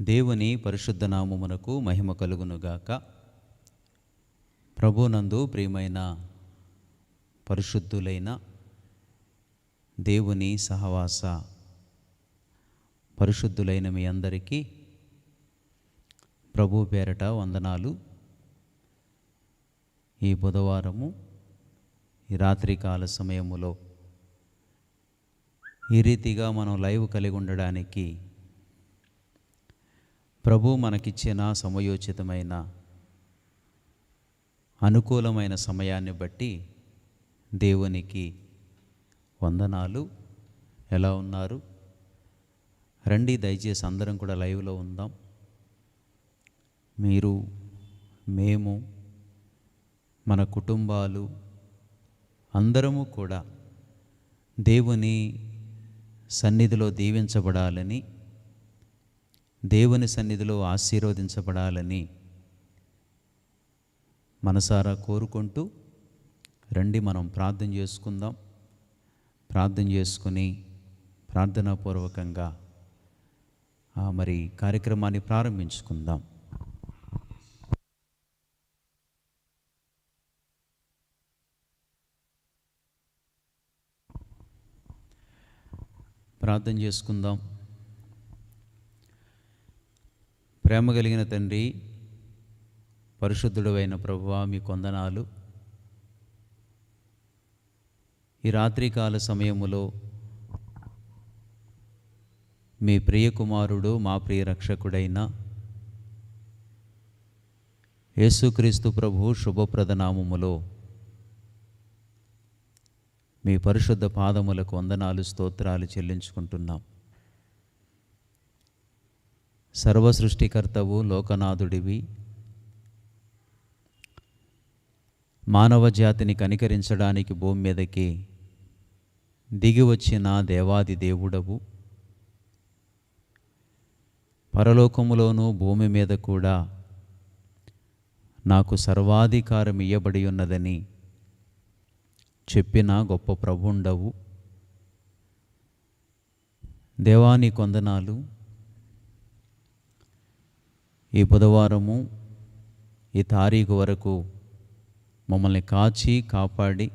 దేవుని పరిశుద్ధ నామమునకు మహిమ కలుగునుగాక. ప్రభునందు ప్రియమైన పరిశుద్ధులైన దేవుని సహవాస పరిశుద్ధులైన మీ అందరికీ ప్రభు పేరట వందనాలు. ఈ బుధవారము ఈ రాత్రికాల సమయములో ఈ రీతిగా మనం లైవ్ కలిగి ఉండడానికి ప్రభు మనకిచ్చిన సమయోచితమైన అనుకూలమైన సమయాన్ని బట్టి దేవునికి వందనాలు. ఎలా ఉన్నారు? రండి, దయచేసి అందరం కూడా లైవ్లో ఉందాం. మీరు, మేము, మన కుటుంబాలు అందరము కూడా దేవుని సన్నిధిలో దీవించబడాలని, దేవుని సన్నిధిలో ఆశీర్వదించబడాలని మనసారా కోరుకుంటూ రండి మనం ప్రార్థన చేసుకుందాం. ప్రార్థన చేసుకుని ప్రార్థనాపూర్వకంగా మరి కార్యక్రమాన్ని ప్రారంభించుకుందాం. ప్రార్థన చేసుకుందాం. ప్రేమ కలిగిన తండ్రి, పరిశుద్ధుడు అయిన ప్రభువా, మీ వందనాలు. ఈ రాత్రికాల సమయములో మీ ప్రియ కుమారుడు, మా ప్రియ రక్షకుడైన యేసుక్రీస్తు ప్రభు శుభప్రద నామములో మీ పరిశుద్ధ పాదములకు వందనాలు, స్తోత్రాలు చెల్లించుకుంటున్నాం. సర్వ సృష్టికర్తవు, లోకనాథుడివి, మానవ జాతిని కనికరించడానికి భూమి మీదకి దిగి వచ్చిన దేవాది దేవుడవు. పరలోకములోనూ భూమి మీద కూడా నాకు సర్వాధికారం ఇయ్యబడి ఉన్నదని చెప్పిన గొప్ప ప్రభుండవు. దేవాని కొందనాలు. ఈ బుధవారము ఈ తారీఖు వరకు మమ్మల్ని కాచి కాపాడి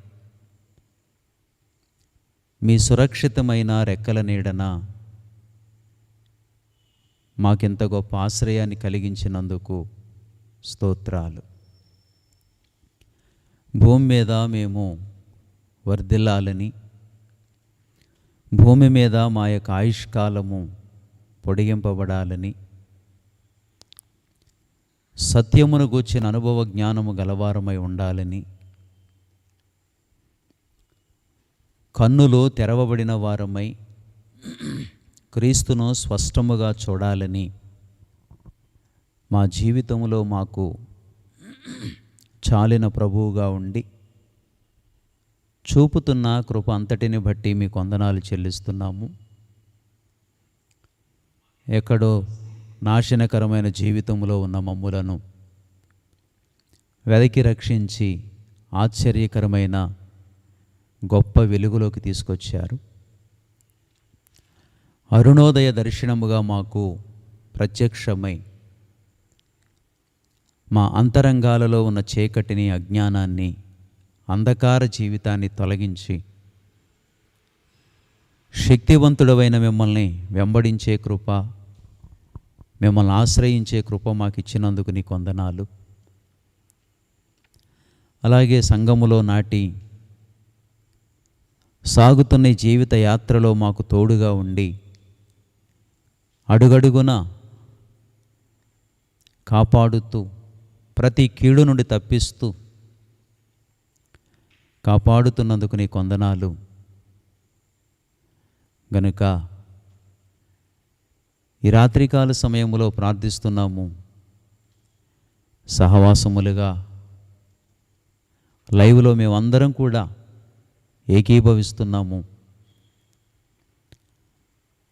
మీ సురక్షితమైన రెక్కల నీడన మాకింత గొప్ప ఆశ్రయాన్ని కలిగించినందుకు స్తోత్రాలు. భూమి మీద మేము వర్ధిల్లాలని, భూమి మీద మా యొక్క ఆయుష్కాలము పొడిగింపబడాలని, సత్యమును గూర్చిన అనుభవ జ్ఞానము గలవారమై ఉండాలని, కన్నులు తెరవబడిన వారమై క్రీస్తును స్పష్టముగా చూడాలని, మా జీవితంలో మాకు చాలిన ప్రభువుగా ఉండి చూపుతున్న కృప అంతటిని బట్టి మీకు వందనాలు చెల్లిస్తున్నాము. ఎక్కడో నాశనకరమైన జీవితంలో ఉన్న మమ్ములను వెదకి రక్షించి ఆశ్చర్యకరమైన గొప్ప వెలుగులోకి తీసుకొచ్చారు. అరుణోదయ దర్శనముగా మాకు ప్రత్యక్షమై మా అంతరంగాలలో ఉన్న చీకటిని, అజ్ఞానాన్ని, అంధకార జీవితాన్ని తొలగించి శక్తివంతుడవైన మిమ్మల్ని వెంబడించే కృప, మిమ్మల్ని ఆశ్రయించే కృప మాకు ఇచ్చినందుకు నీకు వందనాలు. అలాగే సంఘములో నాటి సాగుతున్న జీవిత యాత్రలో మాకు తోడుగా ఉండి అడుగడుగున కాపాడుతూ, ప్రతి కీడు నుండి తప్పిస్తూ కాపాడుతున్నందుకు నీకు వందనాలు. గనుక ఈ రాత్రికాల సమయంలో ప్రార్థిస్తున్నాము. సహవాసములుగా లైవ్లో మేమందరం కూడా ఏకీభవిస్తున్నాము.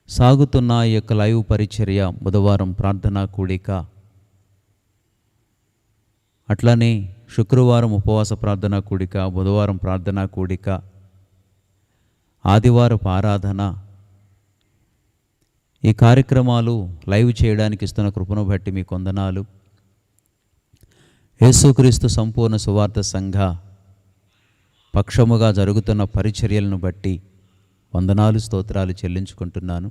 సాగుతున్న ఈ యొక్క లైవ్ పరిచర్య, బుధవారం ప్రార్థనా కూడిక, అట్లనే శుక్రవారం ఉపవాస ప్రార్థనా కూడిక, బుధవారం ప్రార్థనా కూడిక, ఆదివారపు ఆరాధన, ఈ కార్యక్రమాలు లైవ్ చేయడానికి ఇస్తున్న కృపను బట్టి మీకు వందనాలు. యేసుక్రీస్తు సంపూర్ణ సువార్త సంఘ పక్షముగా జరుగుతున్న పరిచర్యలను బట్టి వందనాలు, స్తోత్రాలు చెల్లించుకుంటున్నాను.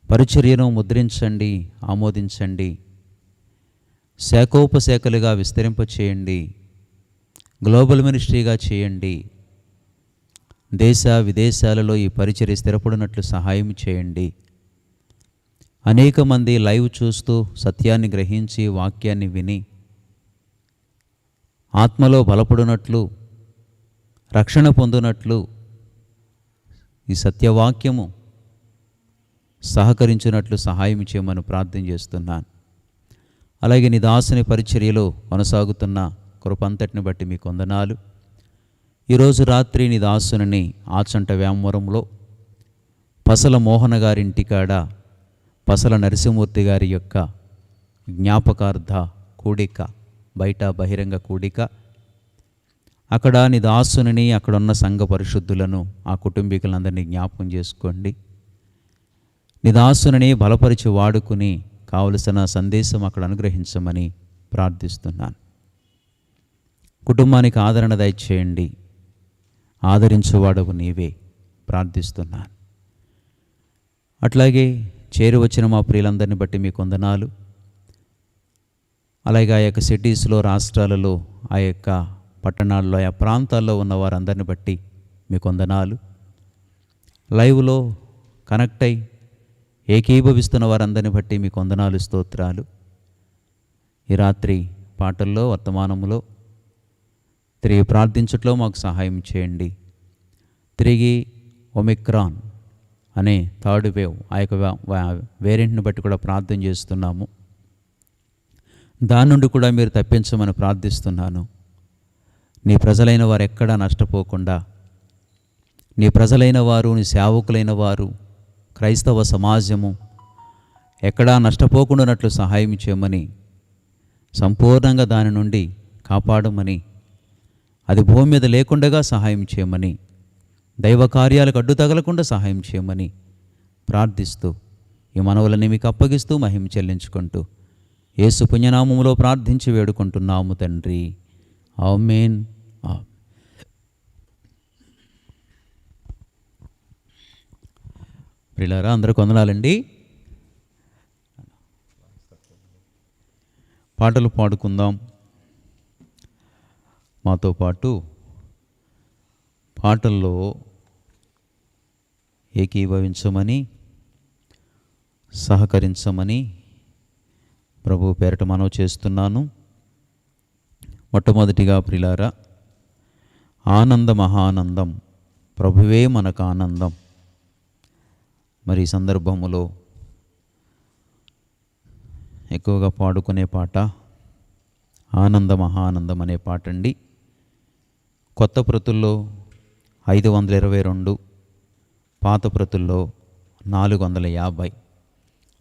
పరిచర్యను ముద్రించండి, ఆమోదించండి, శాఖోపశాఖలుగా విస్తరింపచేయండి, గ్లోబల్ మినిస్ట్రీగా చేయండి. దేశ విదేశాలలో ఈ పరిచర్య స్థిరపడినట్లు సహాయం చేయండి. అనేక మంది లైవ్ చూస్తూ సత్యాన్ని గ్రహించి వాక్యాన్ని విని ఆత్మలో బలపడినట్లు, రక్షణ పొందినట్లు ఈ సత్యవాక్యము సహకరించినట్లు సహాయం చేయమని ప్రార్థన చేస్తున్నాను. అలాగే నీ దాసుని పరిచర్యలో కొనసాగుతున్న కృపంతటిని బట్టి మీకు వందనాలు. ఈరోజు రాత్రి నీ దాసుని ఆచంట వ్యామవరంలో పసల మోహన గారి ఇంటికాడ పసల నరసింహమూర్తి గారి యొక్క జ్ఞాపకార్థ కూడిక, బయట బహిరంగ కూడిక, అక్కడ నీ దాసుని, అక్కడున్న సంఘ పరిశుద్ధులను, ఆ కుటుంబీకులందరినీ జ్ఞాపకం చేసుకోండి. నీ దాసుని బలపరిచి వాడుకుని కావలసిన సందేశం అక్కడ అనుగ్రహించమని ప్రార్థిస్తున్నాను. కుటుంబానికి ఆదరణ దయచేయండి. ఆదరించువాడవు నీవే ప్రార్థిస్తున్నాను. అట్లాగే చేరువచ్చిన మా ప్రియులందరినీ బట్టి మీకు వందనాలు. అలాగే ఆ యొక్క సిటీస్లో, రాష్ట్రాలలో, ఆ యొక్క పట్టణాల్లో, ఆ ప్రాంతాల్లో ఉన్న వారందరిని బట్టి మీకు వందనాలు. లైవ్లో కనెక్ట్ అయి ఏకీభవిస్తున్న వారందరిని బట్టి మీకు వందనాలు, స్తోత్రాలు. ఈ రాత్రి పాటల్లో, వర్తమానంలో తిరిగి ప్రార్థించట్లో మాకు సహాయం చేయండి. తిరిగి ఒమిక్రాన్ అనే థర్డ్ వేవ్, ఆ యొక్క వేరియంట్ని బట్టి కూడా ప్రార్థన చేస్తున్నాము. దాని నుండి కూడా మీరు తప్పించమని ప్రార్థిస్తున్నాను. నీ ప్రజలైన వారు ఎక్కడా నష్టపోకుండా, నీ ప్రజలైన వారు, నీ సేవకులైన వారు, క్రైస్తవ సమాజము ఎక్కడా నష్టపోకుండానట్లు సహాయం చేయమని, సంపూర్ణంగా దాని నుండి కాపాడమని, అది భూమి మీద లేకుండగా సహాయం చేయమని, దైవ కార్యాలకు అడ్డు తగలకుండా సహాయం చేయమని ప్రార్థిస్తూ ఈ మనవులని మీకు అప్పగిస్తూ మహిమ చెల్లించుకుంటూ యేసు పుణ్యనామములో ప్రార్థించి వేడుకుంటున్నాము తండ్రి. ఆమేన్. ప్రియులారా, అందరూ వందనాలండి. పాటలు పాడుకుందాం. మాతో పాటు పాటల్లో ఏకీభవించమని, సహకరించమని ప్రభు పేరట మనవి చేస్తున్నాను. మొట్టమొదటిగా ప్రియులారా, ఆనంద మహానందం, ప్రభువే మనకు ఆనందం. మరి ఈ సందర్భములో ఎక్కువగా పాడుకునే పాట ఆనంద మహానందం అనే పాట అండి. కొత్త ప్రతుల్లో 522, పాత ప్రతుల్లో 450.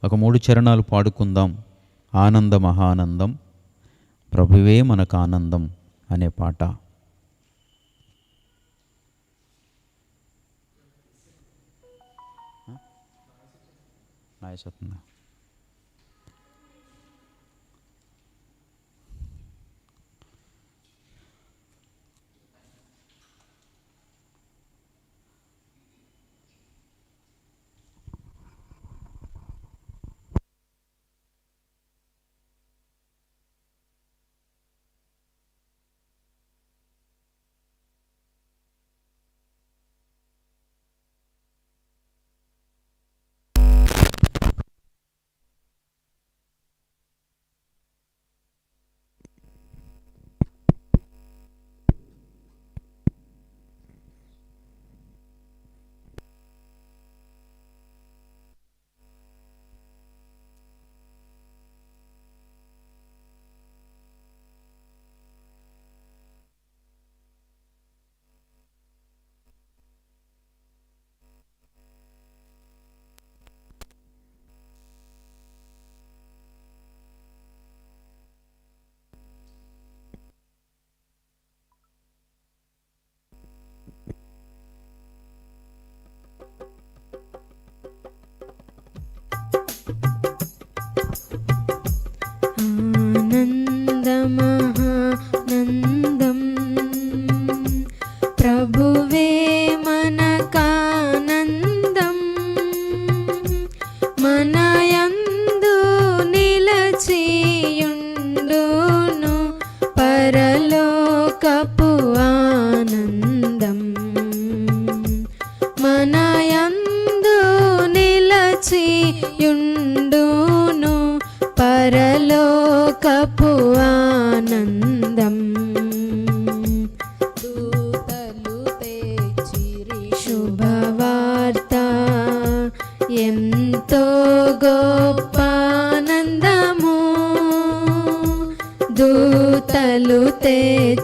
ఒక 3 చరణాలు పాడుకుందాం. ఆనంద మహానందం, ప్రభువే మనకు ఆనందం అనే పాట. నాయసత్తుందా?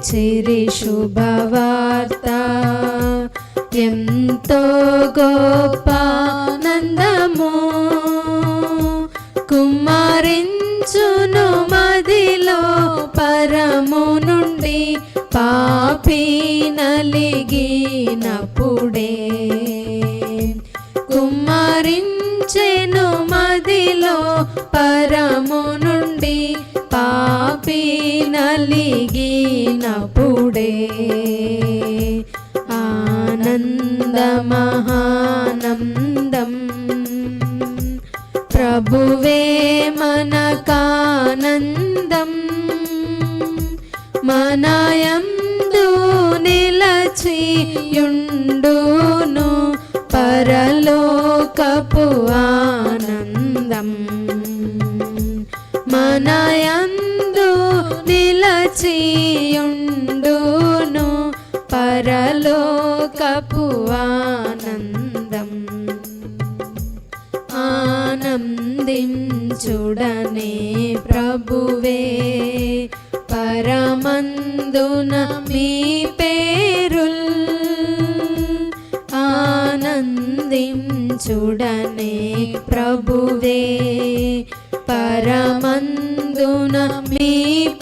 చిరి శుభవార్త ఎంతో గొప్ప నందము కుమ్మరించును మదిలో పరము నుండి పాపి నలిగినప్పుడే కుమ్మరించెను మదిలో పరము నుండి పాపి నలిగినప్పుడే ఆనందమహానందం ప్రభువే మనకానందం మనయందు నిలచియుండును పరలోకపు ఆనందం మనయందు నిలచియుండును పరలోకపు ఆనందం ఆనందించుడనే ప్రభువే పరమందున మీ పేరుల్ ఆనందించుడనే ప్రభువే పరమందున మీ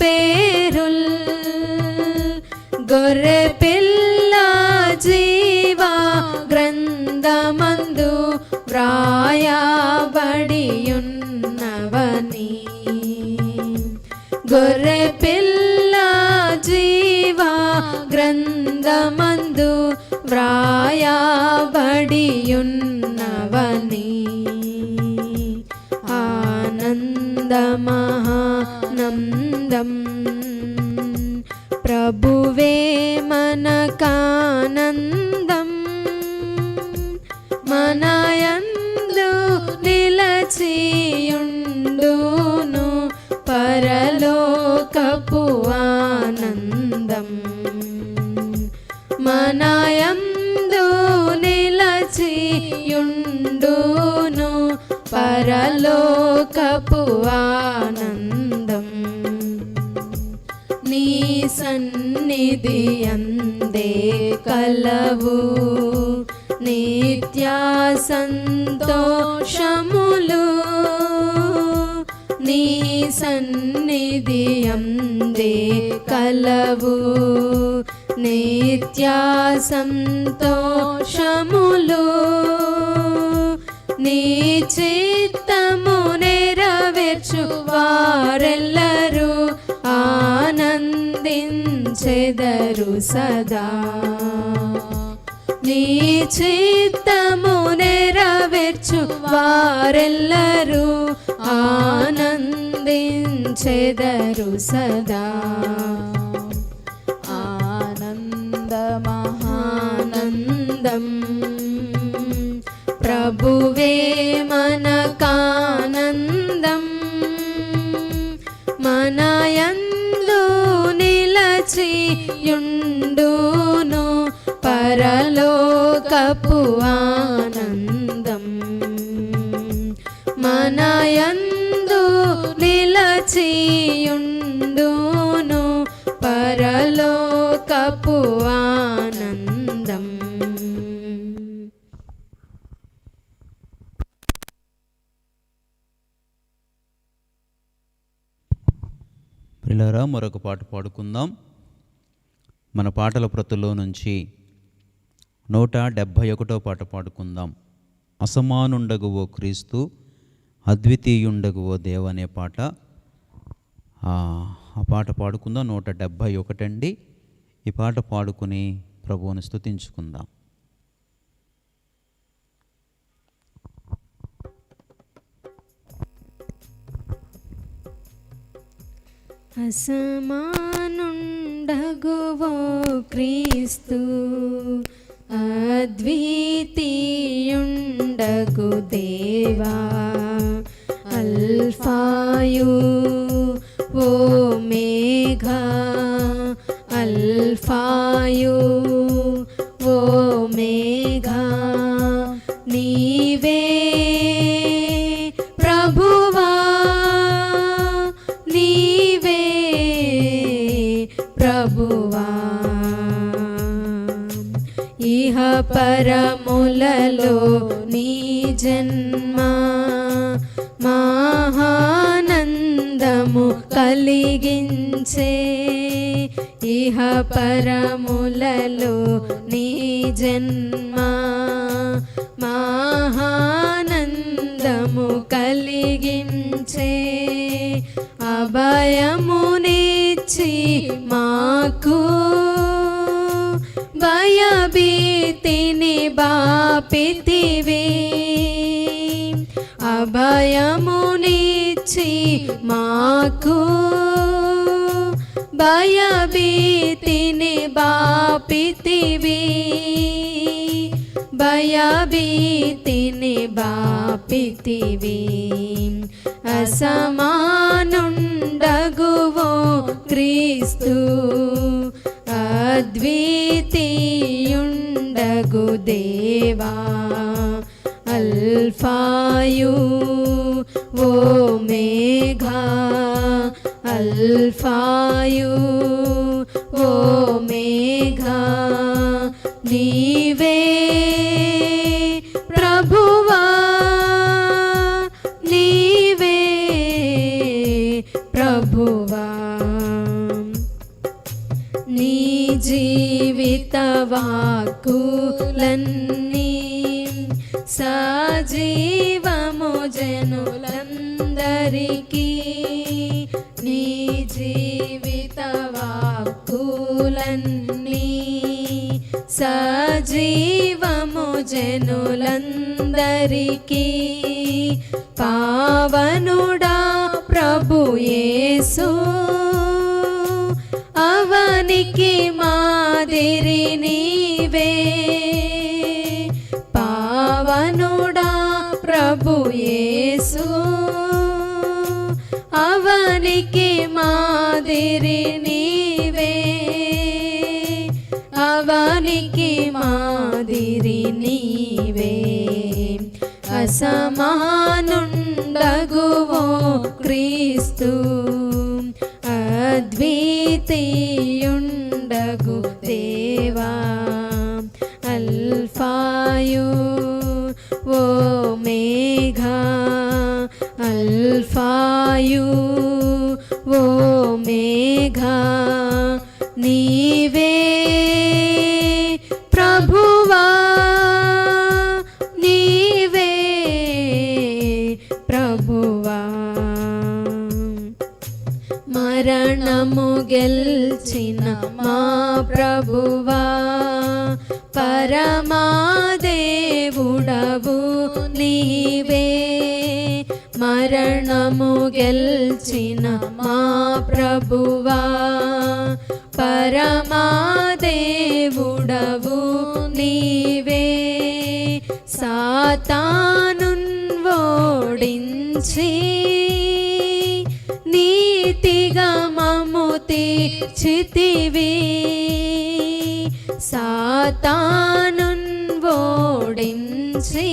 పేరుల్ గొర్రె పిల్ల జీవా గ్రంథమందు వ్రాయబడియున్నవని గొర్రె పిల్ల జీవా గ్రంథమందు వ్రాయబడియున్నవని ఆనందమహానందం ప్రభువే మనకానందం మనయందు నిలచియుండును పరలోకపు ఆనందం మనయందు నిలచియుండును పరలోకపు ఆనందం నీ సన్నిధి అందే కలవు నిత్య సంతోషములు నీ సన్నిధి అందే కలవు నిత్య సంతోషములు నీ చిత్తము నెరవేర్చు వారెల్లరూ ఆనందించెదరు సదా నీ చిత్తము నెరవేర్చు వారెల్లరూ ఆనందించెదరు సదా ఆనందమహానందం ప్రభువే మనకానందం మనయందు నిలచియుండును పరలోకపు ఆనందం మనయందు నిలచియుండును పరలోకపు ఆనందం. ప్రియులారా, మరొక పాట పాడుకుందాం. మన పాటల ప్రతుల్లో నుంచి 171వ పాట పాడుకుందాం. అసమానుండగు ఓ క్రీస్తు, అద్వితీయుండగు ఓ దేవ అనే పాట. ఆ పాట పాడుకుందాం. 171 అండి. ఈ పాట పాడుకుని ప్రభువుని స్తుతించుకుందాం. అసమానుండగు ఓ క్రీస్తు, అద్వితీయుండగు దేవా, అల్ఫాయు ఓమేఘా, అల్ఫాయు ఓమేఘా నీవే ప్రభువా, నీవే ప్రభువా, ఇహ పరములలో నీ జన్మ మహానందము కలిగించే. ఇహ పరములలో నీ జన్మ మహానందము కలిగించే. అభయమునిచ్చి మాకు భయభీతిని బాపితివి. అభయమునిచ్చి మాకు భయభీతిని బాపితివి. భయభీతిని బాపితివి. అసమానుండగువో క్రీస్తు అద్వితీయుండగు దేవా. అల్ఫాయు ఓమేఘా అల్ఫాయు ఓమేఘా నీవే ప్రభువా నీవే ప్రభువా. నీ జీవిత వాక్కులన్నీ సజీవము జనులందరికీ. నీ జీవిత వాక్కులన్నీ సజీవము జనులందరికీ. పావనుడా ప్రభు యేసు అవనికి మాదిరి నీవే. పావనుడా ప్రభు యేసు అవనికి మాదిరి నీవే. అవనికి మాదిరి నీవే. అసమానుండగువో క్రీస్తు అద్వితీయుండగు దేవా. అల్ఫాయు ఓమేఘా అల్ఫాయు ఓమేఘా నీవే ప్రభువా నీవే ప్రభువా. మరణము గెల్చిన మా ప్రభువా పరమాదేవుడవు నీవే. మరణము గెల్చిన మా ప్రభువా పరమాదేవుడవు నీవే. సాతానున్ ఓడించి నీతిగా మమ్ము తీర్చితివి. సాతానున్ ఓడించి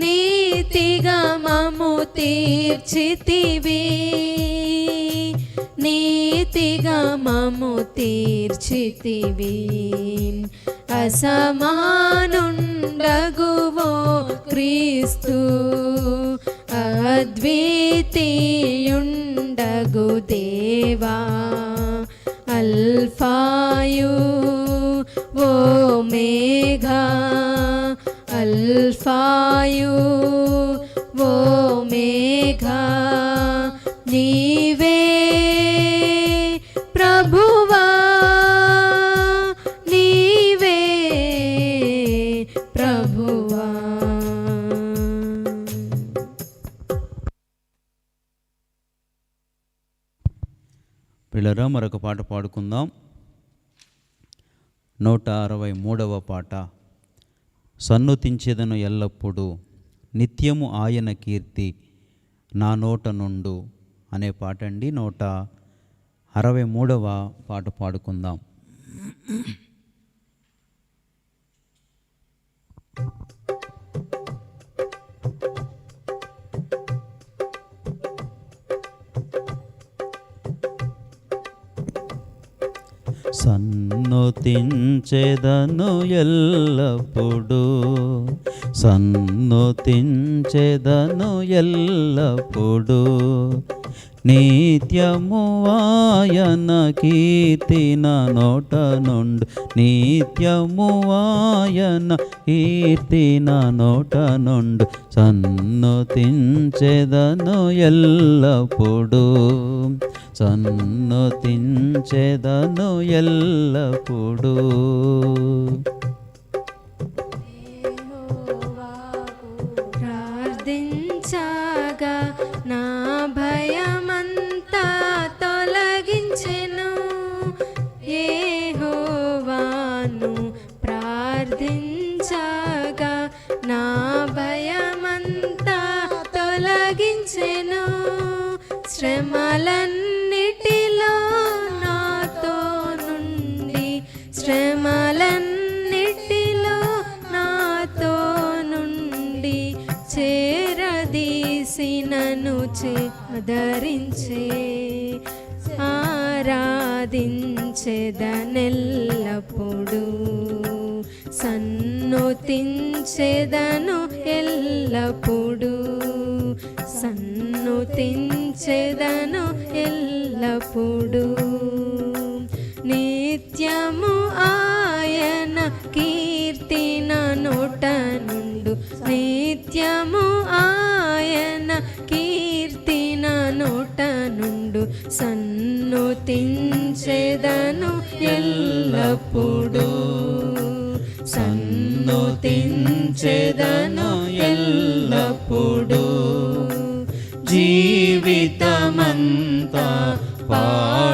నీతిగా మమ్ము తీర్చితివి. నీతిగా మమ్ము తీర్చితివి. అసమానుండగువో క్రీస్తు అద్వితీయుండగు దేవా. అల్ఫాయు ఓమేఘా అల్ఫాయు ఓమేఘా నీవే ప్రభువా నీవే ప్రభువా. పిల్లరా మరొక పాట పాడుకుందాం. 163వ పాట. సన్నుతించెదను ఎల్లప్పుడూ నిత్యము ఆయన కీర్తి నా నోట నుండు అనే పాట అండి. 163వ పాట పాడుకుందాం. సన్నుతించెదను ఎల్లప్పుడూ, సన్నుతించెదను ఎల్లప్పుడూ. నిత్యము ఆయన కీర్తిన నోట నుండు, నిత్యము ఆయన కీర్తిన నోట నుండు. సన్నుతించెదను ఎల్లప్పుడూ, సన్నుతించెదను ఎల్లప్పుడూ. ప్రార్థించగా నా భయమంతా తొలగించెను. యెహోవాను ప్రార్థించగా నా భయమంతా తొలగించెను. శ్రమలన్నిటిలో నాతో నుండి, శ్రమలన్నిటిలో నాతో నుండి చేరదీసినను ఆదరించే, ఆరాధించెదనెల్లప్పుడు. సన్నుతించెదను ఎల్లప్పుడు, సన్నుతించెదను ఎల్లప్పుడు. నిత్యము ఆయన కీర్తిన నోట నుండు, నిత్యము ఆయన కీర్తిన నోట నుండు. సన్నుతించెదను ఎల్లప్పుడు, సన్నుతించెదను ఎల్లప్పుడు. జీవితమంతా పాడుచుందును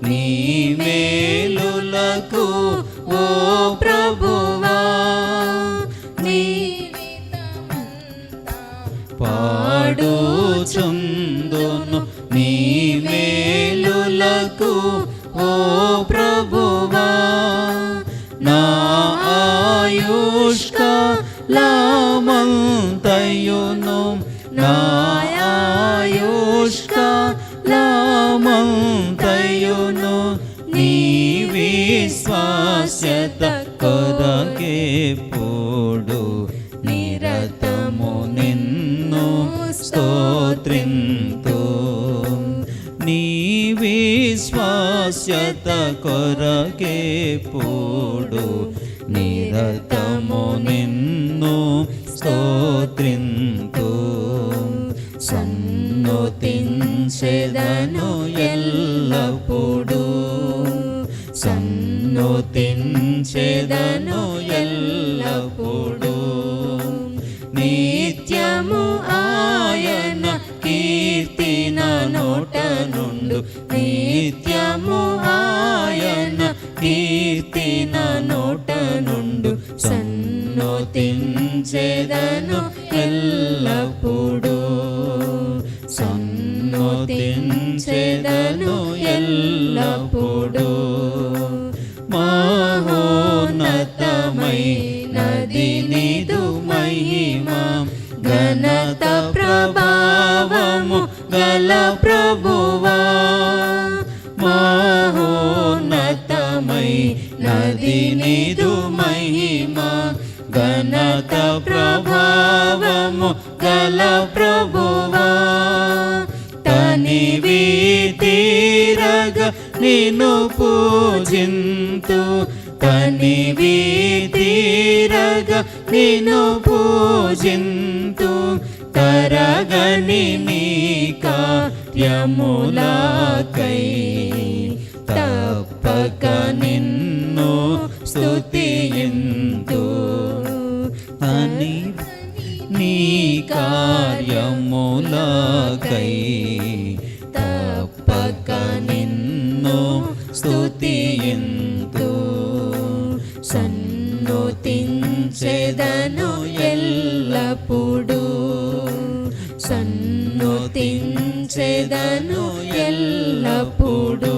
నీ మేలులకు ఓ ప్రభువా. పాడుచుందును నీ మేలులకు ఓ ప్రభువా. నా ఆయుష్కాలమంతయును, నా ఆయుష్కాలమంతయును నీ విశ్వాస్యత కొరకెప్పుడు నిరతము నిన్ను స్తోత్రింతు. నీ విశ్వాస్యత కొరకెప్పుడు నిరతము నిన్ను స్తోత్రింతు. సన్నుతించెదను ఎల్లప్పుడు, సన్నుతించెదను ఎల్లప్పుడు. నిత్యము ఆయన కీర్తిన నోట నుండు, నిత్యము ఆయన కీర్తిన నోట నుండు. సన్నుతించెదను ఎల్లప్పుడు, సన్నుతించెదను ఎల్లప్పుడు. మహోన్నతమైనది నీదు మహిమ, ఘనత ప్రభావము గల ప్రభువా. మహోన్నతమైనది నీదు మహిమ, ఘనత ప్రభావము గల ప్రభువా. తనివి తీరగా నిన్ను పూజింతు, తనివి తీరగా నిన్ను పూజింతు. తరగని నీ కార్యములకై తప్పక నిన్ను స్తుతింతు. నీ కార్యములకై తప్పక నిన్ను స్తుతింతు. సన్నుతించెదను ఎల్లప్పుడు, సన్నుతించెదను ఎల్లప్పుడు.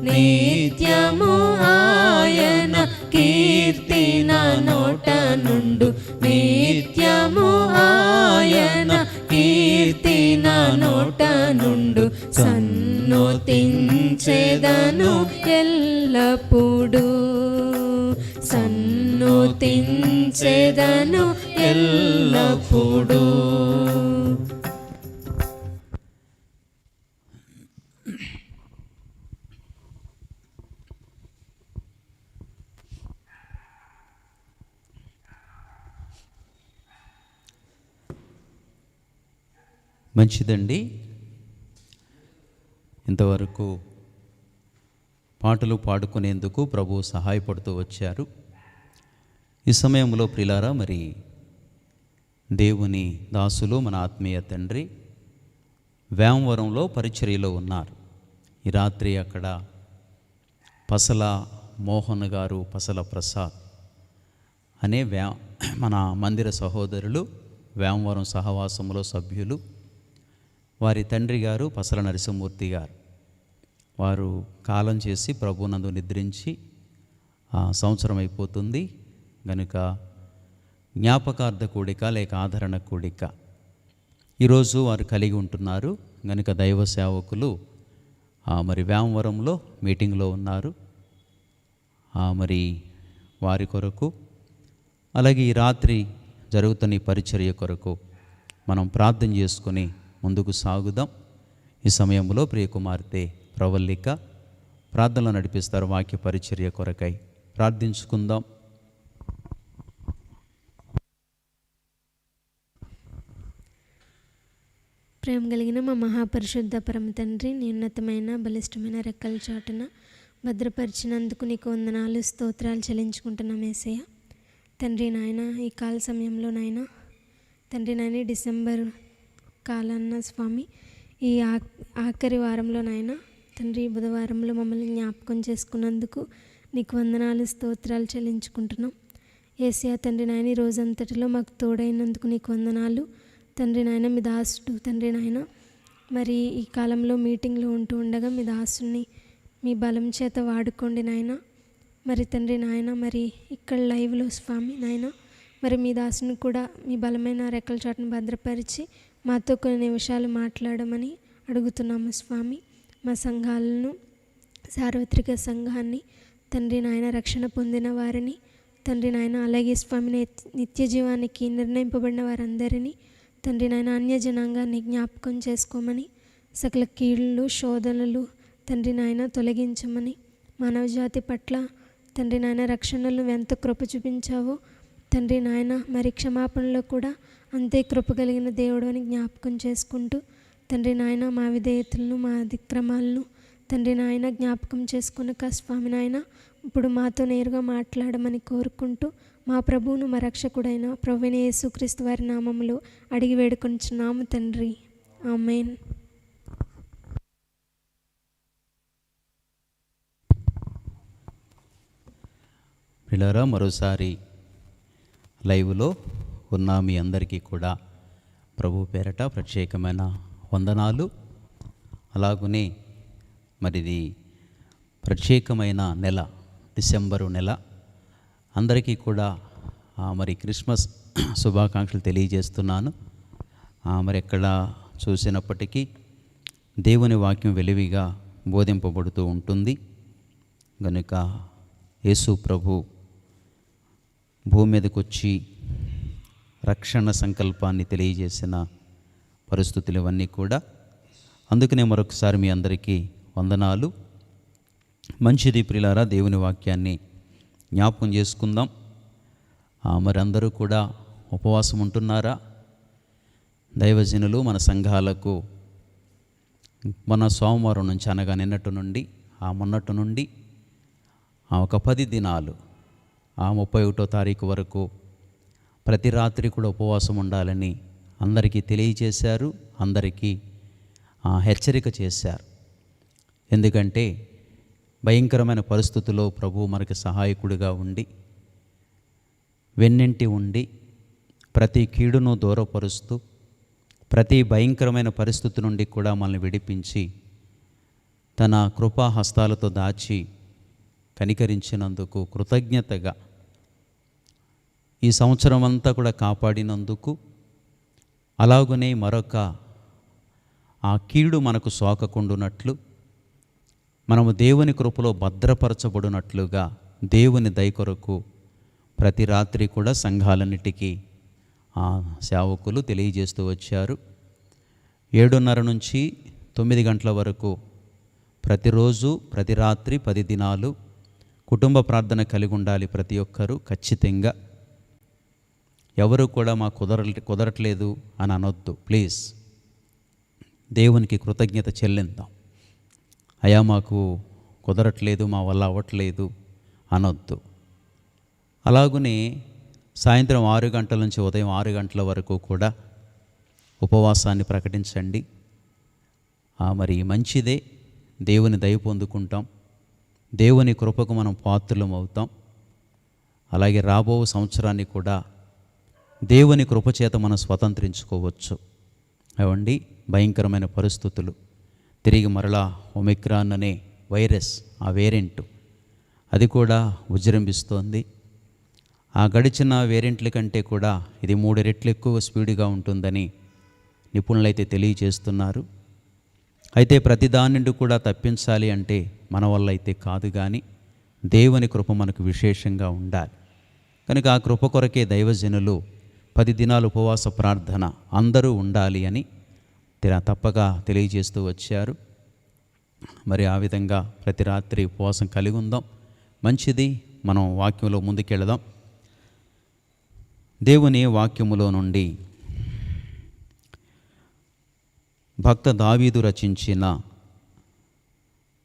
నిత్యము ఆయన కీర్తిన నోట నుండు, నిత్యము ఆయన కీర్తిన నోట నుండు. సన్ను సన్నుతించెదను ఎల్లప్పుడు సన్నుతించెదను ఎల్లప్పుడు. మంచిదండి. ఇంతవరకు పాటలు పాడుకునేందుకు ప్రభువు సహాయపడుతూ వచ్చారు. ఈ సమయంలో ప్రియులారా, మరి దేవుని దాసులు మన ఆత్మీయ తండ్రి వేమవరంలో పరిచర్యలో ఉన్నారు. ఈ రాత్రి అక్కడ పసల మోహన్ గారు, పసల ప్రసాద్ అనే మన మందిర సహోదరులు, వేమవరం సహవాసంలో సభ్యులు. వారి తండ్రి గారు పసల నరసింహమూర్తి గారు. వారు కాలం చేసి ప్రభునందు నిద్రించి సంవత్సరం అయిపోతుంది గనుక జ్ఞాపకార్థ కూడిక లేక ఆదరణ కూడిక ఈరోజు వారు కలిగి ఉంటున్నారు. గనుక దైవ సేవకులు మరి వేమవరంలో మీటింగ్లో ఉన్నారు. మరి వారి కొరకు, అలాగే ఈ రాత్రి జరుగుతున్న ఈ పరిచర్య కొరకు మనం ప్రార్థన చేసుకొని ముందుకు సాగుదాం. ఈ సమయంలో ప్రియకుమార్తె ప్రవల్లిక ప్రార్థనలో నడిపిస్తారు. వాక్య పరిచర్య కొరకై ప్రార్థించుకుందాం. ప్రేమ కలిగిన మా మహాపరిశుద్ధ పరమ తండ్రి, నీ ఉన్నతమైన బలిష్టమైన రెక్కల చాటున భద్రపరిచినందుకు నీకు వందనాలు, స్తోత్రాలు చెల్లించుకుంటున్నాం యేసయ్య. తండ్రి నాయన, ఈ కాల సమయంలో నాయన తండ్రి నాయన డిసెంబర్ కాలన్న స్వామి, ఈ ఆఖరి వారంలో నాయన తండ్రి బుధవారంలో మమ్మల్ని జ్ఞాపకం చేసుకున్నందుకు నీకు వందనాలు, స్తోత్రాలు చెల్లించుకుంటున్నాం యేసయ్య. తండ్రి నాయన, ఈ రోజంతటిలో మాకు తోడైనందుకు నీకు వందనాలు తండ్రి నాయన. మీ దాసుడు తండ్రి నాయన మరి ఈ కాలంలో మీటింగ్లో ఉంటూ ఉండగా మీ దాసుని మీ బలం చేత వాడుకోండి నాయన. మరి తండ్రి నాయన, మరి ఇక్కడ లైవ్లో స్వామి నాయన, మరి మీ దాసుని కూడా మీ బలమైన రెక్కల చాటును భద్రపరిచి మాతో కొన్ని నిమిషాలు మాట్లాడమని అడుగుతున్నాము స్వామి. మా సంఘాలను, సార్వత్రిక సంఘాన్ని తండ్రి నాయన, రక్షణ పొందిన వారిని తండ్రి నాయన, అలాగే స్వామి నిత్య జీవానికి నిర్ణయింపబడిన వారందరినీ తండ్రి నాయన, అన్యజనాంగాన్ని జ్ఞాపకం చేసుకోమని, సకల కీళ్ళు శోధనలు తండ్రి నాయన తొలగించమని, మానవజాతి పట్ల తండ్రి నాయన రక్షణలు ఎంత కృప చూపించావో తండ్రి నాయన, మరి క్షమాపణలో కూడా అంతే కృప కలిగిన దేవుడు అని జ్ఞాపకం చేసుకుంటూ తండ్రి నాయన, మా విధేయతలను మా అతిక్రమాలను తండ్రి నాయన జ్ఞాపకం చేసుకునక స్వామి నాయన, ఇప్పుడు మాతో నేరుగా మాట్లాడమని కోరుకుంటూ మా ప్రభువును మా రక్షకుడైన ప్రభువైన యేసుక్రీస్తు వారి నామములో అడిగి వేడుకొంచున్నాము తండ్రి, ఆమేన్. పిల్లరా, మరోసారి లైవ్లో ఉన్న మీ అందరికీ కూడా ప్రభు పేరట ప్రత్యేకమైన వందనాలు. అలాగనే మరిది ప్రత్యేకమైన నెల, డిసెంబరు నెల. అందరికీ కూడా మరి క్రిస్మస్ శుభాకాంక్షలు తెలియజేస్తున్నాను. మరి ఎక్కడ చూసినప్పటికీ దేవుని వాక్యం వెలువిగా బోధింపబడుతూ ఉంటుంది. కనుక యేసు ప్రభు భూమి మీదకి వచ్చి రక్షణ సంకల్పాన్ని తెలియజేసిన పరిస్థితులు ఇవన్నీ కూడా. అందుకనే మరొకసారి మీ అందరికీ వందనాలు. మంచిది ప్రియులారా, దేవుని వాక్యాన్ని జ్ఞాపకం చేసుకుందాం. మరి అందరూ కూడా ఉపవాసం ఉంటున్నారా? దైవజనులు మన సంఘాలకు మన సోమవారం నుంచి అనగా నిన్నటి నుండి మొన్నటి నుండి ఒక 10 దినాలు 31వ తారీఖు వరకు ప్రతి రాత్రి కూడా ఉపవాసం ఉండాలని అందరికీ తెలియజేశారు, అందరికీ హెచ్చరిక చేశారు. ఎందుకంటే భయంకరమైన పరిస్థితుల్లో ప్రభువు మనకి సహాయకుడిగా ఉండి వెన్నింటి ఉండి ప్రతి కీడును దూరపరుస్తూ ప్రతి భయంకరమైన పరిస్థితి నుండి కూడా మనల్ని విడిపించి తన కృపా హస్తాలతో దాచి కనికరించినందుకు కృతజ్ఞతగా ఈ సంవత్సరం అంతా కూడా కాపాడినందుకు, అలాగనే మరొక కీడు మనకు సోకకుండునట్లు మనము దేవుని కృపలో భద్రపరచబడినట్లుగా దేవుని దయ కొరకు ప్రతి రాత్రి కూడా సంఘాలన్నిటికీ సేవకులు తెలియజేస్తూ వచ్చారు. 7:30 నుంచి 9 గంటల వరకు ప్రతిరోజు ప్రతి రాత్రి 10 దినాలు కుటుంబ ప్రార్థన కలిగి ఉండాలి ప్రతి ఒక్కరూ ఖచ్చితంగా. ఎవరు కూడా మాకు కుదరట్లేదు అని అనొద్దు ప్లీజ్. దేవునికి కృతజ్ఞత చెల్లిద్దాం. అయ్యా మాకు కుదరట్లేదు, మా వల్ల అవ్వట్లేదు అనొద్దు. అలాగనే సాయంత్రం 6 గంటల నుంచి ఉదయం 6 గంటల వరకు కూడా ఉపవాసాన్ని ప్రకటించండి. మరి మంచిదే, దేవుని దయ పొందుకుంటాం, దేవుని కృపకు మనం పాత్రలం అవుతాం. అలాగే రాబో సంవత్సరాన్ని కూడా దేవుని కృపచేత మనం స్వతంత్రించుకోవచ్చు. ఏవండి, భయంకరమైన పరిస్థితులు, తిరిగి మరలా ఒమిక్రాన్ అనే వైరస్, ఆ వేరియంట్ అది కూడా విజృంభిస్తోంది. ఆ గడిచిన వేరియంట్ల కంటే కూడా ఇది 3 రెట్లు ఎక్కువ స్పీడ్గా ఉంటుందని నిపుణులైతే తెలియజేస్తున్నారు. అయితే ప్రతి దాని నుండి కూడా తప్పించాలి అంటే మన వల్ల అయితే కాదు, కానీ దేవుని కృప మనకు విశేషంగా ఉండాలి. కనుక ఆ కృప కొరకే దైవజనులు 10 దినాలు ఉపవాస ప్రార్థన అందరూ ఉండాలి అని తప్పక తెలియజేస్తూ వచ్చారు. మరి ఆ విధంగా ప్రతి రాత్రి ఉపవాసం కలిగి ఉందాం. మంచిది. మనం వాక్యంలో ముందుకెళదాం. దేవుని వాక్యములో నుండి భక్త దావీదు రచించిన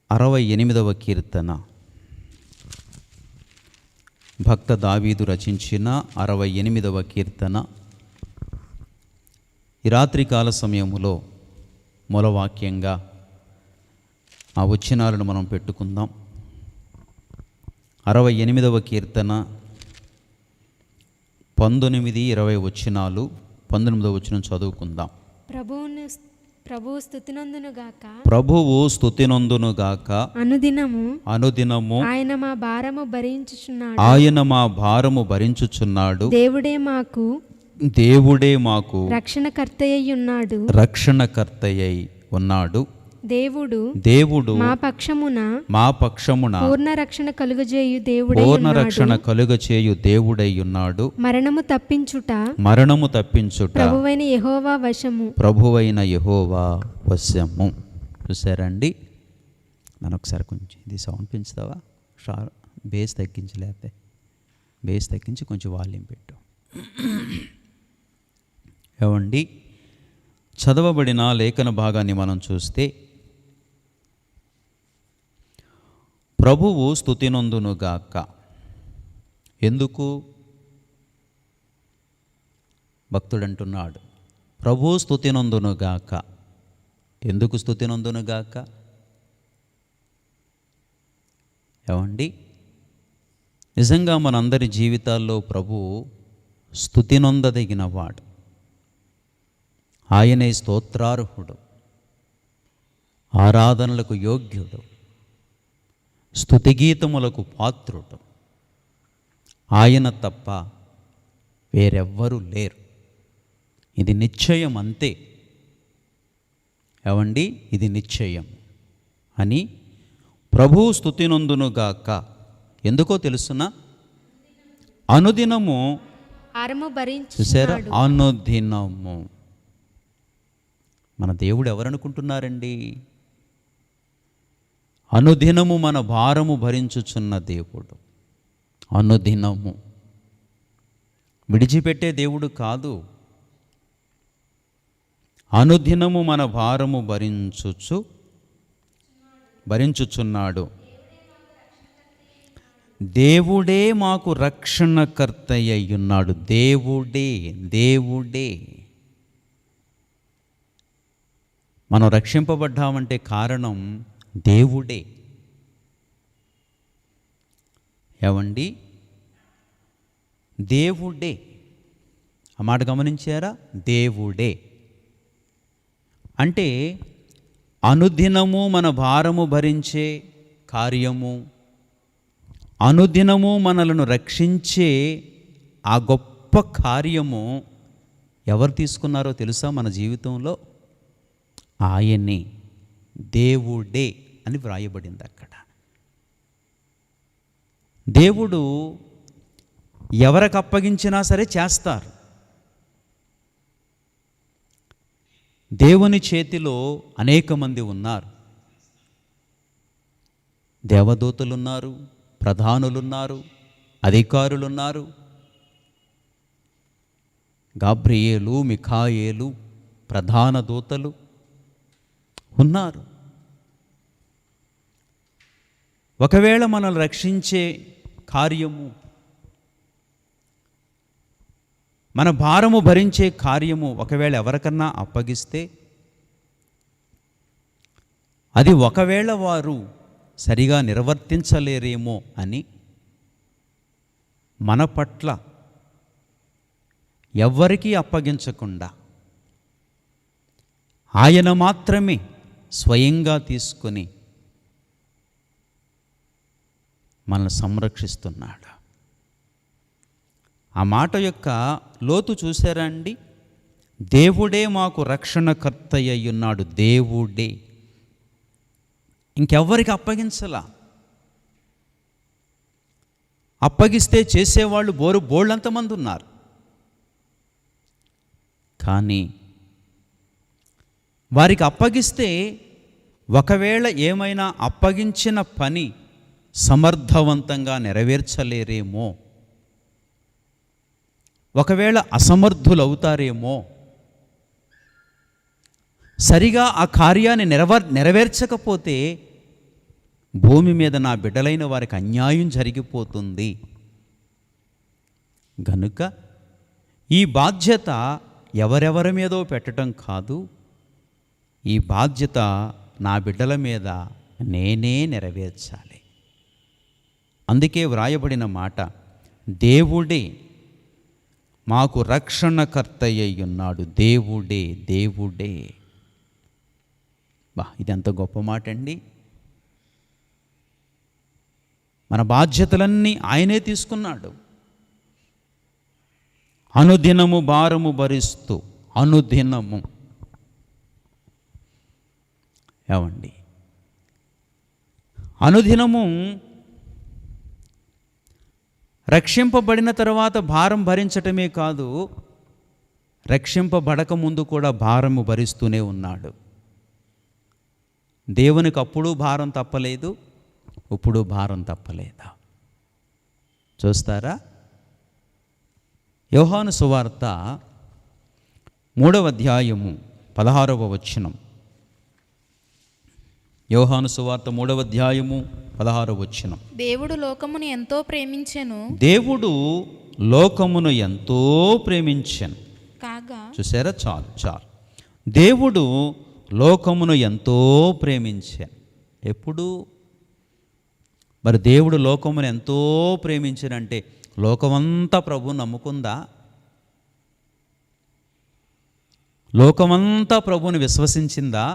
68వ కీర్తన. భక్త దావీదు రచించిన 68వ కీర్తన. ఈ రాత్రికాల సమయములో మూలవాక్యంగా ఆ వచనాలను మనం పెట్టుకుందాం. 68వ కీర్తన 19, 20 వచనాలు. 19వ వచనం చదువుకుందాం. ప్రభువు స్తుతినందునుగాక, ప్రభువు స్తుతినందునుగాక, అనుదినము ఆయన మా భారము భరించుచున్నాడు, ఆయన మా భారము భరించుచున్నాడు. దేవుడే మాకు రక్షణకర్తయ్య ఉన్నాడు. దేవుడు మా పక్షమున పూర్ణ రక్షణ కలుగజేయు దేవుడై ఉన్నాడు. మరణము తప్పించుట ప్రభువైన యెహోవా వశము. చూసారండి? నన్ను ఒకసారి కొంచెం ఇది సౌండ్ పెంచుతావా? బేస్ తగ్గించి, లేకపోతే బేస్ తగ్గించి కొంచెం వాల్యూమ్ పెట్టు. ఏమండి, చదవబడిన లేఖన భాగాన్ని మనం చూస్తే, ప్రభువు స్తుతినందునుగాక. ఎందుకు? భక్తుడు అంటున్నాడు, ప్రభువు స్తుతినందునుగాక. ఎందుకు స్తుతినందునుగాక? ఏమండి, నిజంగా మనందరి జీవితాల్లో ప్రభువు స్తుతినొందదగినవాడు. ఆయనే స్తోత్రార్హుడు, ఆరాధనలకు యోగ్యుడు, స్తుతిగీతములకు పాత్రుడు. ఆయన తప్ప వేరెవ్వరూ లేరు. ఇది నిశ్చయం, అంతే. ఏవండి, ఇది నిశ్చయం అని ప్రభువు స్తుతినందునుగాక. ఎందుకో తెలుసునా? అనుదినము, చూసారా? అనుదినము. మన దేవుడు ఎవరనుకుంటున్నారండి? అనుదినము మన భారము భరించుచున్న దేవుడు. అనుదినము విడిచిపెట్టే దేవుడు కాదు. అనుదినము మన భారము భరించుచున్నాడు. దేవుడే మాకు రక్షణకర్తయ్య ఉన్నాడు. దేవుడే. మనం రక్షింపబడ్డామంటే కారణం దేవుడే. ఏవండి, దేవుడే. ఆ మాట గమనించారా? దేవుడే అంటే అనుదినము మన భారము భరించే కార్యము, అనుదినము మనలను రక్షించే ఆ గొప్ప కార్యము ఎవరు తీసుకున్నారో తెలుసా? మన జీవితంలో ఆయనే, దేవుడే అని వ్రాయబడింది అక్కడ. దేవుడు ఎవరికి అప్పగించినా సరే చేస్తారు. దేవుని చేతిలో అనేక మంది ఉన్నారు. దేవదూతలున్నారు, ప్రధానులున్నారు, అధికారులున్నారు. గాబ్రియేలు, మిఖాయేలు ప్రధాన దూతలు ఉన్నారు. ఒకవేళ మనల్ని రక్షించే కార్యము, మన భారము భరించే కార్యము ఒకవేళ ఎవరికన్నా అప్పగిస్తే, అది ఒకవేళ వారు సరిగా నిర్వర్తించలేరేమో అని మన పట్ల ఎవ్వరికీ అప్పగించకుండా ఆయన మాత్రమే స్వయంగా తీసుకొని మనల్ని సంరక్షిస్తున్నాడు. ఆ మాట యొక్క లోతు చూసారా అండి? దేవుడే మాకు రక్షణకర్త అయ్యున్నాడు. దేవుడే, ఇంకెవ్వరికి అప్పగించలా. అప్పగిస్తే చేసేవాళ్ళు బోళ్ళంతమంది ఉన్నారు. కానీ వారికి అప్పగిస్తే ఒకవేళ ఏమైనా అప్పగించిన పని సమర్థవంతంగా నెరవేర్చలేరేమో, ఒకవేళ అసమర్థులవుతారేమో, సరిగా ఆ కార్యాన్ని నెరవేర్చకపోతే భూమి మీద నా బిడ్డలైన వారికి అన్యాయం జరిగిపోతుంది. గనుక ఈ బాధ్యత ఎవరెవరి మీదో పెట్టడం కాదు, ఈ బాధ్యత నా బిడ్డల మీద నేనే నెరవేర్చాలి. అందుకే వ్రాయబడిన మాట, దేవుడే మాకు రక్షణకర్త అయ్యున్నాడు. దేవుడే, దేవుడే. ఇది ఎంత గొప్ప మాట అండి. మన బాధ్యతలన్నీ ఆయనే తీసుకున్నాడు. అనుదినము భారము భరిస్తూ, అనుదినము. ఏమండి, అనుదినము రక్షింపబడిన తర్వాత భారం భరించటమే కాదు, రక్షింపబడక ముందు కూడా భారము భరిస్తూనే ఉన్నాడు. దేవునికి అప్పుడు భారం తప్పలేదు, ఇప్పుడు భారం తప్పలేదా? చూస్తారా? యోహాను సువార్త 3వ అధ్యాయము 16వ వచనం. యోహాను సువార్త 3వ అధ్యాయము 16వ వచనం. దేవుడు లోకమును ఎంతో ప్రేమించెను. దేవుడు లోకమును ఎంతో ప్రేమించెను. కాగా, చూసారా? చాలు. దేవుడు లోకమును ఎంతో ప్రేమించాను. ఎప్పుడు మరి దేవుడు లోకమును ఎంతో ప్రేమించానంటే లోకమంతా ప్రభువుని నమ్ముకుందా? లోకమంతా ప్రభువుని విశ్వసించిందా?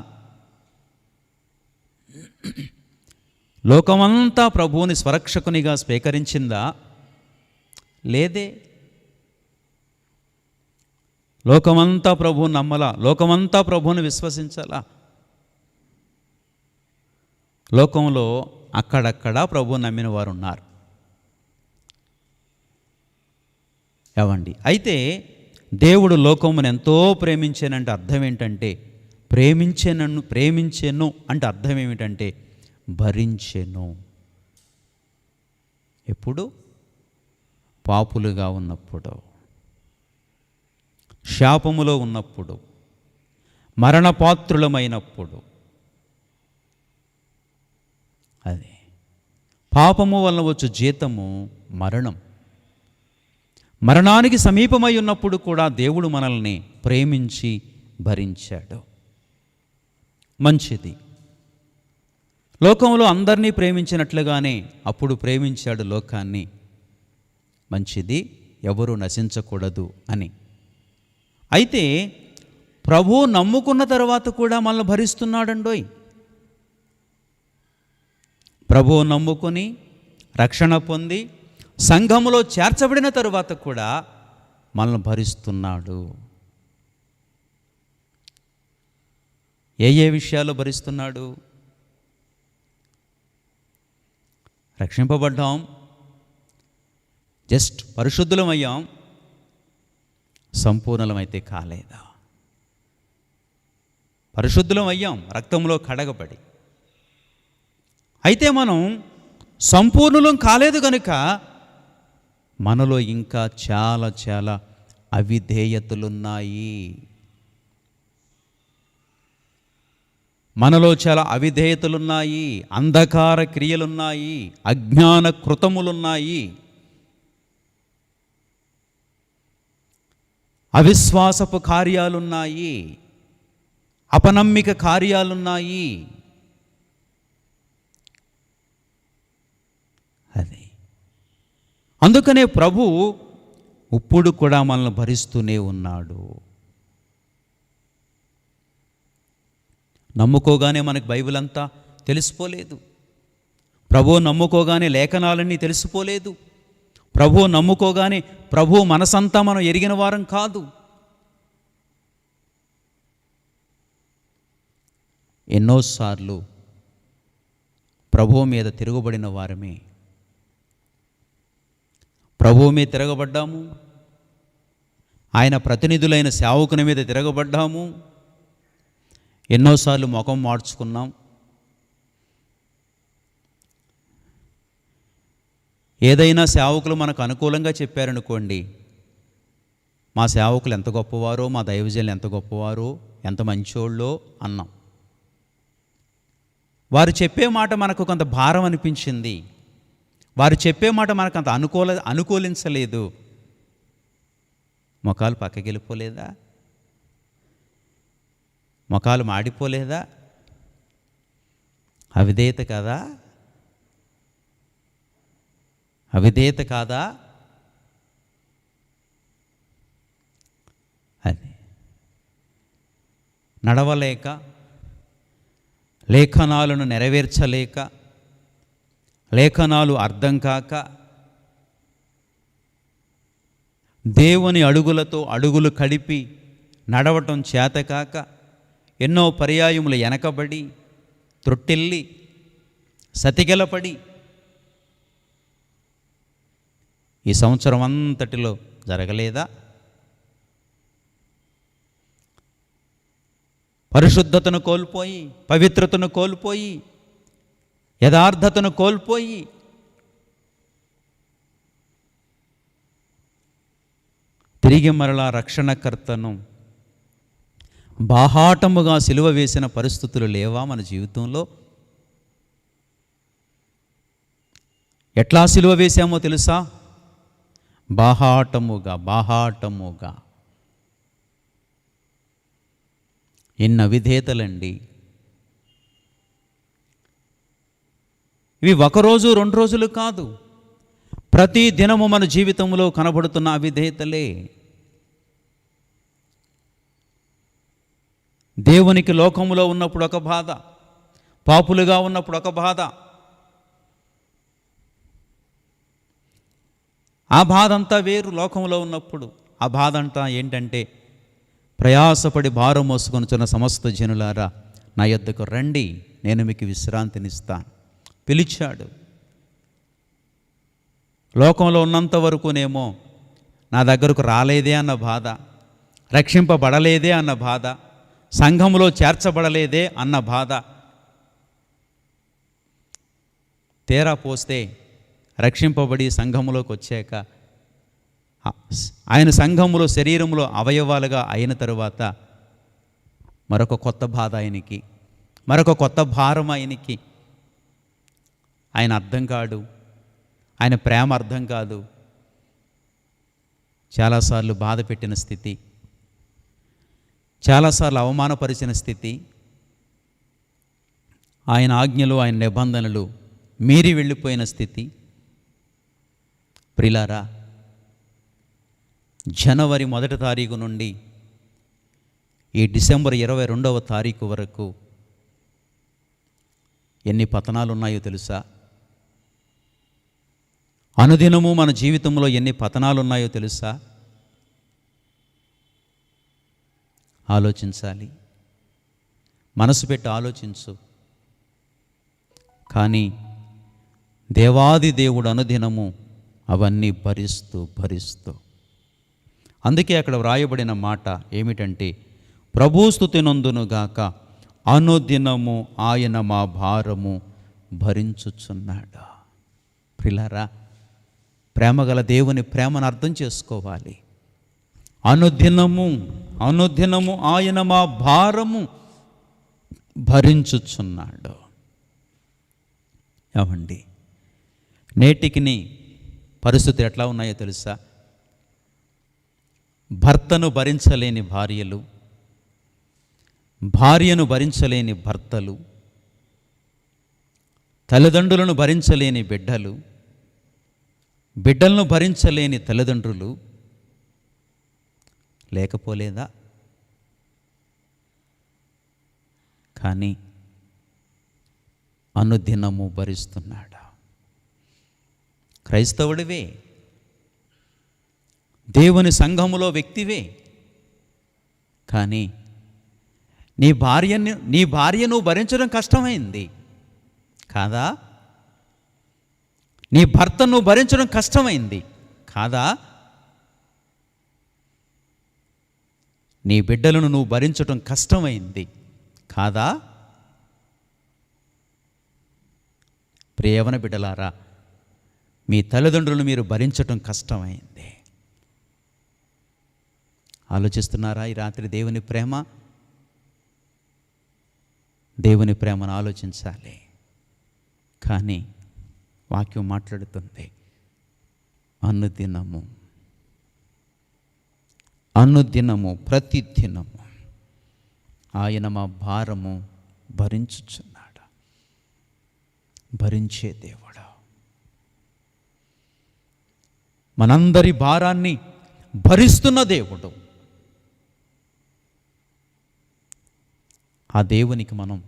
లోకమంతా ప్రభువుని స్వరక్షకునిగా స్వీకరించిందా? లేదే. లోకమంతా ప్రభువుని నమ్మలా, లోకమంతా ప్రభువుని విశ్వసించాలా. లోకంలో అక్కడక్కడ ప్రభువుని నమ్మిన వారు ఉన్నారు. ఏవండి, అయితే దేవుడు లోకమును ఎంతో ప్రేమించానంటే అర్థం ఏంటంటే, ప్రేమించెను అంటే అర్థం ఏమిటంటే భరించెను. ఎప్పుడు? పాపులుగా ఉన్నప్పుడు, శాపములో ఉన్నప్పుడు, మరణపాత్రులమైనప్పుడు. అది పాపము వలన వచ్చు జీతము మరణం. మరణానికి సమీపమై ఉన్నప్పుడు కూడా దేవుడు మనల్ని ప్రేమించి భరించాడు. మంచిది. లోకంలో అందరినీ ప్రేమించినట్లుగానే అప్పుడు ప్రేమించాడు లోకాన్ని. మంచిది, ఎవరు నశించకూడదు అని. అయితే ప్రభువు నమ్ముకున్న తర్వాత కూడా మనల్ని భరిస్తున్నాడండోయ్. ప్రభువు నమ్ముకొని రక్షణ పొంది సంఘములో చేర్చబడిన తరువాత కూడా మనల్ని భరిస్తున్నాడు. ఏ విషయాల్లో భరిస్తున్నాడు? రక్షింపబడ్డాం, జస్ట్ పరిశుద్ధులమయ్యాం, సంపూర్ణమైతే కాలేదా? పరిశుద్ధులం అయ్యాం రక్తంలో కడగబడి. అయితే మనం సంపూర్ణులం కాలేదు కనుక మనలో ఇంకా చాలా చాలా అవిధేయతలున్నాయి. మనలో చాలా అవిధేయతలున్నాయి, అంధకార క్రియలున్నాయి, అజ్ఞాన కృతములున్నాయి, అవిశ్వాసపు కార్యాలున్నాయి, అపనమ్మిక కార్యాలున్నాయి. అది అందుకనే ప్రభు ఇప్పుడు కూడా మనల్ని భరిస్తూనే ఉన్నాడు. నమ్ముకోగానే మనకు బైబిల్ అంతా తెలిసిపోలేదు. ప్రభు నమ్ముకోగానే లేఖనాలన్నీ తెలిసిపోలేదు. ప్రభు నమ్ముకోగానే ప్రభు మనసంతా మనం ఎరిగిన వారం కాదు. ఎన్నోసార్లు ప్రభువు మీద తిరగబడిన వారమే. ప్రభువు మీద తిరగబడ్డాము, ఆయన ప్రతినిధులైన సేవకుని మీద తిరగబడ్డాము, ఎన్నోసార్లు ముఖం మార్చుకున్నాం. ఏదైనా సేవకులు మనకు అనుకూలంగా చెప్పారనుకోండి, మా సేవకులు ఎంత గొప్పవారో, మా దైవజనులు ఎంత గొప్పవారో, ఎంత మంచోళ్ళో అన్నాం. వారు చెప్పే మాట మనకు కొంత భారం అనిపించింది, వారు చెప్పే మాట మనకు అంత అనుకూలించలేదు. ముఖాలు పక్కకి వెళ్ళిపోలేదా? ముఖాలు మాడిపోలేదా? అవిధేయత కాదా? అవిధేయత కాదా? అది నడవలేక, లేఖనాలను నెరవేర్చలేక, లేఖనాలు అర్థం కాక, దేవుని అడుగులతో అడుగులు కడిపి నడవటం చేతకాక, ఎన్నో పర్యాయములు వెనకబడి, త్రొట్టెల్లి, సతిగెలపడి, ఈ సంవత్సరం అంతటిలో జరగలేదా? పరిశుద్ధతను కోల్పోయి, పవిత్రతను కోల్పోయి, యథార్థతను కోల్పోయి, తిరిగి మరలా రక్షణకర్తను బాహాటముగా సిలువ వేసిన పరిస్థితులు లేవా మన జీవితంలో? ఎట్లా సిలువ వేసామో తెలుసా? బాహాటముగా. ఎన్ని అవిధేయతలండి ఇవి! ఒకరోజు 2 రోజులు కాదు, ప్రతి దినము మన జీవితంలో కనబడుతున్న అవిధేయతలే. దేవునికి లోకములో ఉన్నప్పుడు ఒక బాధ, పాపులుగా ఉన్నప్పుడు ఒక బాధ. ఆ బాధ అంతా వేరు. లోకంలో ఉన్నప్పుడు ఆ బాధ అంతా ఏంటంటే, ప్రయాసపడి భారం మోసుకొనుచున్న సమస్త జనులారా నా యొద్దకు రండి, నేను మీకు విశ్రాంతినిస్తాను. పిలిచాడు. లోకంలో ఉన్నంత వరకునేమో నా దగ్గరకు రాలేదే అన్న బాధ, రక్షింపబడలేదే అన్న బాధ, సంఘములో చేర్చబడలేదే అన్న బాధ. తేరా పోస్తే రక్షింపబడి సంఘములోకి వచ్చాక, ఆయన సంఘములో శరీరంలో అవయవాలుగా అయిన తరువాత మరొక కొత్త బాధ ఆయనకి, మరొక కొత్త భారం ఆయనకి. ఆయన అర్థం కాడు, ఆయన ప్రేమ అర్థం కాదు. చాలాసార్లు బాధ పెట్టిన స్థితి, చాలాసార్లు అవమానపరిచిన స్థితి, ఆయన ఆజ్ఞలు, ఆయన నిబంధనలు మీరి వెళ్ళిపోయిన స్థితి. ప్రిలారా, జనవరి 1వ తారీఖు నుండి ఈ డిసెంబర్ 22వ తారీఖు వరకు ఎన్ని పతనాలు ఉన్నాయో తెలుసా? అనుదినము మన జీవితంలో ఎన్ని పతనాలు ఉన్నాయో తెలుసా? ఆలోచించాలి, మనసు పెట్టి ఆలోచించు. కానీ దేవాది దేవుడు అనుదినము అవన్నీ భరిస్తూ అందుకే అక్కడ వ్రాయబడిన మాట ఏమిటంటే, ప్రభుస్తుతి నొందునుగాక అనుదినము ఆయన మా భారము భరించుచున్నాడు. ప్రిలారా, ప్రేమగల దేవుని ప్రేమను అర్థం చేసుకోవాలి. అనుదినము ఆయన మా భారము భరించుచున్నాడు. ఏమండి, నేటికి పరిస్థితి ఎట్లా ఉన్నాయో తెలుసా? భర్తను భరించలేని భార్యలు, భార్యను భరించలేని భర్తలు, తల్లిదండ్రులను భరించలేని బిడ్డలు, బిడ్డలను భరించలేని తల్లిదండ్రులు లేకపోలేదా? కానీ అనుదినము భరిస్తున్నాడా? క్రైస్తవుడివే, దేవుని సంఘములో వ్యక్తివే, కానీ నీ భార్యను భరించడం కష్టమైంది కాదా? నీ భర్తను భరించడం కష్టమైంది కాదా? నీ బిడ్డలను నువ్వు భరించడం కష్టమైంది కాదా? ప్రియవన బిడ్డలారా, మీ తల్లిదండ్రులను మీరు భరించటం కష్టమైంది. ఆలోచిస్తున్నారా ఈ రాత్రి దేవుని ప్రేమ? దేవుని ప్రేమను ఆలోచించాలి. కానీ వాక్యం మాట్లాడుతుంది, అనుదినము ప్రతిదినము ఆయన మా భారము భరించుచున్నాడు. భరించే దేవుడు, మనందరి భారాన్ని భరిస్తున్న దేవుడు. ఆ దేవునికి మనం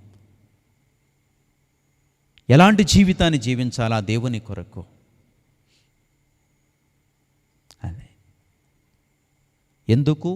ఎలాంటి జీవితాన్ని జీవించాలా? దేవుని కొరకు. అదే ఎందుకు